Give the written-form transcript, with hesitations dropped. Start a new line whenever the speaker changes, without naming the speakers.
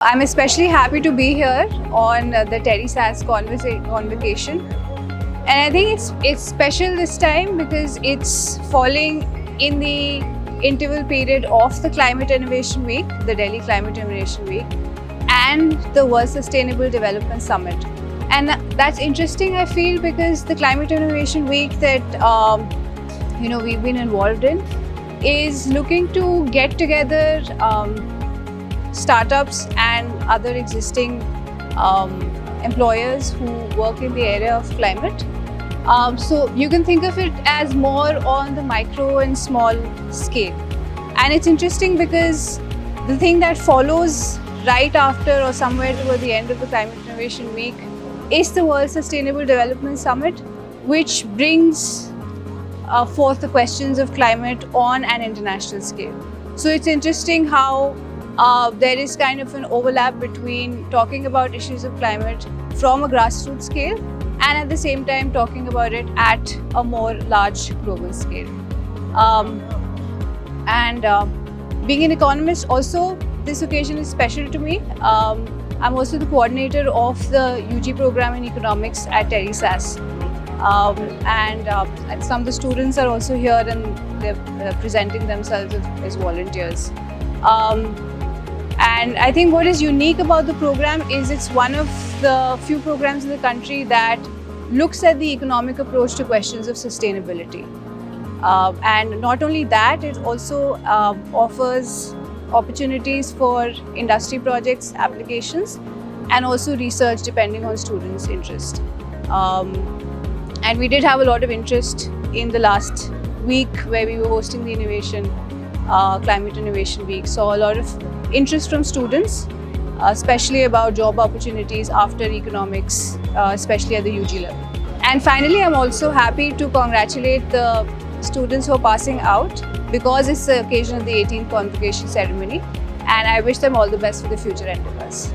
I'm especially happy to be here on the Terry SAS convocation. And I think it's special this time because it's falling in the interval period of the Climate Innovation Week, the Delhi Climate Innovation Week, and the World Sustainable Development Summit. And that's interesting, I feel, because the Climate Innovation Week that we've been involved in is looking to get together startups and other existing employers who work in the area of climate. So you can think of it as more on the micro and small scale. And it's interesting because the thing that follows right after or somewhere toward the end of the Climate Innovation Week is the World Sustainable Development Summit, which brings forth the questions of climate on an international scale. So it's interesting how there is kind of an overlap between talking about issues of climate from a grassroots scale and at the same time talking about it at a more large global scale. Being an economist also, this occasion is special to me. I'm also the coordinator of the UG program in economics at Terry SAS. And some of the students are also here and they're presenting themselves as volunteers. And I think what is unique about the program is it's one of the few programs in the country that looks at the economic approach to questions of sustainability. And not only that, it also offers opportunities for industry projects, applications, and also research depending on students' interest. And we did have a lot of interest in the last week where we were hosting the Climate Innovation Week. Saw a lot of interest from students, especially about job opportunities after economics, especially at the UG level. And finally, I'm also happy to congratulate the students who are passing out because it's the occasion of the 18th convocation ceremony, and I wish them all the best for the future endeavors.